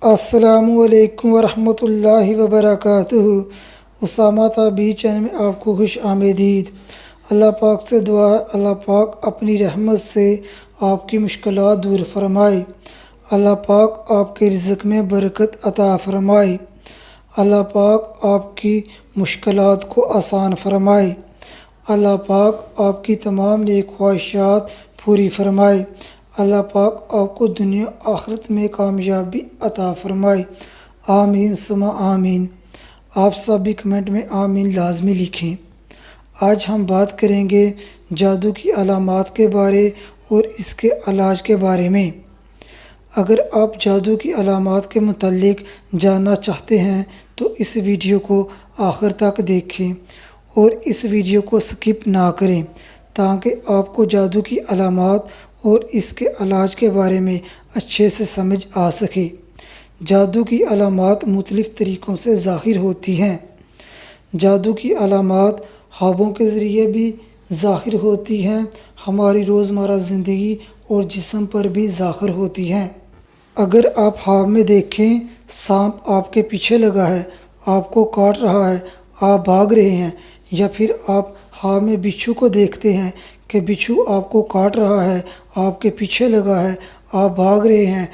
السلام علیکم ورحمۃ اللہ وبرکاتہ۔ اسامہ تابی چینل میں آپ کو خوش آمدید۔ اللہ پاک سے دعا ہے اللہ پاک اپنی رحمت سے آپ کی مشکلات دور فرمائے۔ اللہ پاک آپ کے رزق میں برکت عطا فرمائے۔ اللہ پاک آپ کی مشکلات کو آسان فرمائے۔ اللہ پاک آپ کی تمام نیک خواہشات پوری فرمائے۔ اللہ پاک آپ کو دنیا آخرت میں کامیابی عطا فرمائے۔ آمین ثم آمین۔ آپ سب بھی کمنٹ میں آمین لازمی لکھیں۔ آج ہم بات کریں گے جادو کی علامات کے بارے اور اس کے علاج کے بارے میں۔ اگر آپ جادو کی علامات کے متعلق جاننا چاہتے ہیں تو اس ویڈیو کو آخر تک دیکھیں اور اس ویڈیو کو سکپ نہ کریں تاکہ آپ کو جادو کی علامات اور اس کے علاج کے بارے میں اچھے سے سمجھ آ سکے۔ جادو کی علامات مختلف طریقوں سے ظاہر ہوتی ہیں۔ جادو کی علامات خوابوں کے ذریعے بھی ظاہر ہوتی ہیں، ہماری روزمرہ زندگی اور جسم پر بھی ظاہر ہوتی ہیں۔ اگر آپ خواب میں دیکھیں سانپ آپ کے پیچھے لگا ہے، آپ کو کاٹ رہا ہے، آپ بھاگ رہے ہیں، یا پھر آپ خواب میں بچھو کو دیکھتے ہیں کہ بچھو آپ کو کاٹ رہا ہے، آپ کے پیچھے لگا ہے، آپ بھاگ رہے ہیں،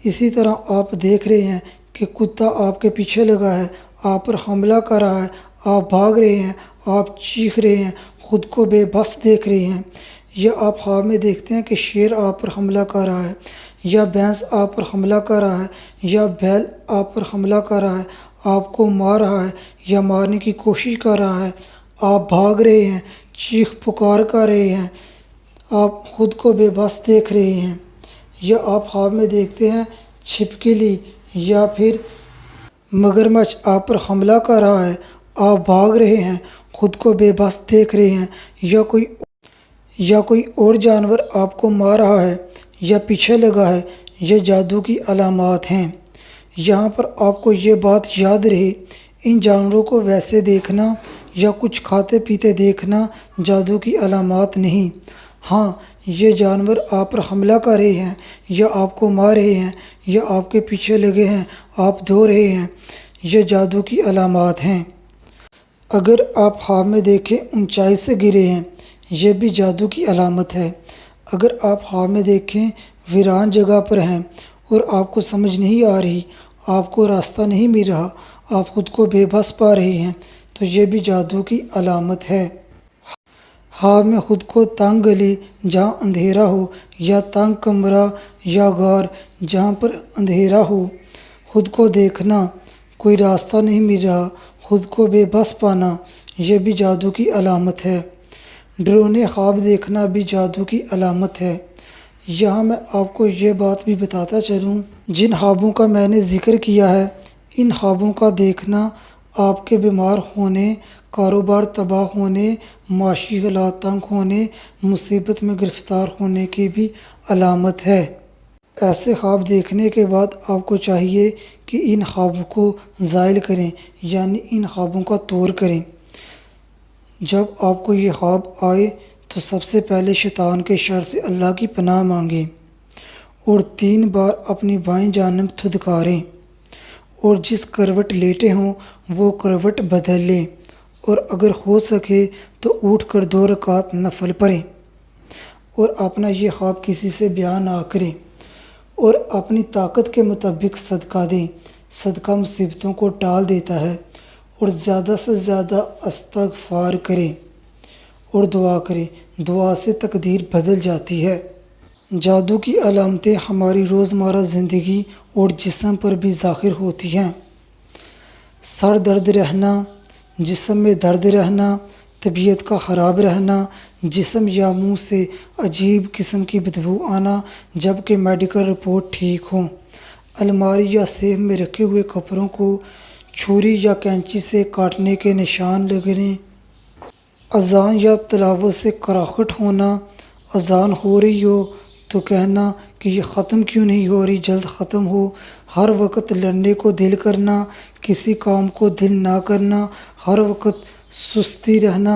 اسی طرح آپ دیکھ رہے ہیں کہ کتا آپ کے پیچھے لگا ہے، آپ پر حملہ کر رہا ہے، آپ بھاگ رہے ہیں، آپ چیخ رہے ہیں، خود کو بے بس دیکھ رہے ہیں، یا آپ خواب میں دیکھتے ہیں کہ شیر آپ پر حملہ کر رہا ہے، یا بھینس آپ پر حملہ کر رہا ہے، یا بیل آپ پر حملہ کر رہا ہے، آپ کو مار رہا ہے یا مارنے کی کوشش کر رہا ہے، آپ بھاگ رہے ہیں، چیخ پکار کر رہے ہیں، آپ خود کو بے بس دیکھ رہے ہیں، یا آپ خواب میں دیکھتے ہیں چھپکلی یا پھر مگرمچھ آپ پر حملہ کر رہا ہے، آپ بھاگ رہے ہیں، خود کو بے بس دیکھ رہے ہیں، یا کوئی اور جانور آپ کو مار رہا ہے یا پیچھے لگا ہے، یہ جادو کی علامات ہیں۔ یہاں پر آپ کو یہ بات یاد رہے، ان جانوروں کو ویسے دیکھنا یا کچھ کھاتے پیتے دیکھنا جادو کی علامات نہیں۔ ہاں، یہ جانور آپ پر حملہ کر رہے ہیں یا آپ کو مار رہے ہیں یا آپ کے پیچھے لگے ہیں، آپ دھو رہے ہیں، یہ جادو کی علامات ہیں۔ اگر آپ خواب میں دیکھیں اونچائی سے گرے ہیں، یہ بھی جادو کی علامت ہے۔ اگر آپ خواب میں دیکھیں ویران جگہ پر ہیں اور آپ کو سمجھ نہیں آ رہی، آپ کو راستہ نہیں مل رہا، آپ خود کو بے بس پا رہے ہیں، تو یہ بھی جادو کی علامت ہے۔ خواب میں خود کو تنگ گلی جہاں اندھیرا ہو یا تنگ کمرہ یا غار جہاں پر اندھیرا ہو، خود کو دیکھنا، کوئی راستہ نہیں مل رہا، خود کو بے بس پانا، یہ بھی جادو کی علامت ہے۔ ڈرونے خواب دیکھنا بھی جادو کی علامت ہے۔ یہاں میں آپ کو یہ بات بھی بتاتا چلوں، جن خوابوں کا میں نے ذکر کیا ہے، ان خوابوں کا دیکھنا آپ کے بیمار ہونے، کاروبار تباہ ہونے، معاشی حالات تنگ ہونے، مصیبت میں گرفتار ہونے کی بھی علامت ہے۔ ایسے خواب دیکھنے کے بعد آپ کو چاہیے کہ ان خوابوں کو زائل کریں، یعنی ان خوابوں کا طور کریں۔ جب آپ کو یہ خواب آئے تو سب سے پہلے شیطان کے شر سے اللہ کی پناہ مانگیں اور 3 بار اپنی بائیں جانب دھتکاریں، اور جس کروٹ لیٹے ہوں وہ کروٹ بدل لیں، اور اگر ہو سکے تو اٹھ کر 2 رکعت نفل پڑھیں، اور اپنا یہ خواب کسی سے بیان نہ کریں، اور اپنی طاقت کے مطابق صدقہ دیں۔ صدقہ مصیبتوں کو ٹال دیتا ہے، اور زیادہ سے زیادہ استغفار کریں اور دعا کریں، دعا سے تقدیر بدل جاتی ہے۔ جادو کی علامتیں ہماری روزمرہ زندگی اور جسم پر بھی ظاہر ہوتی ہیں۔ سر درد رہنا، جسم میں درد رہنا، طبیعت کا خراب رہنا، جسم یا منہ سے عجیب قسم کی بدبو آنا جبکہ میڈیکل رپورٹ ٹھیک ہو، الماری یا سیف میں رکھے ہوئے کپڑوں کو چھری یا کینچی سے کاٹنے کے نشان لگنے، اذان یا تلاوت سے کراہٹ ہونا، اذان ہو رہی ہو تو کہنا کہ یہ ختم کیوں نہیں ہو رہی، جلد ختم ہو، ہر وقت لڑنے کو دل کرنا، کسی کام کو دل نہ کرنا، ہر وقت سستی رہنا،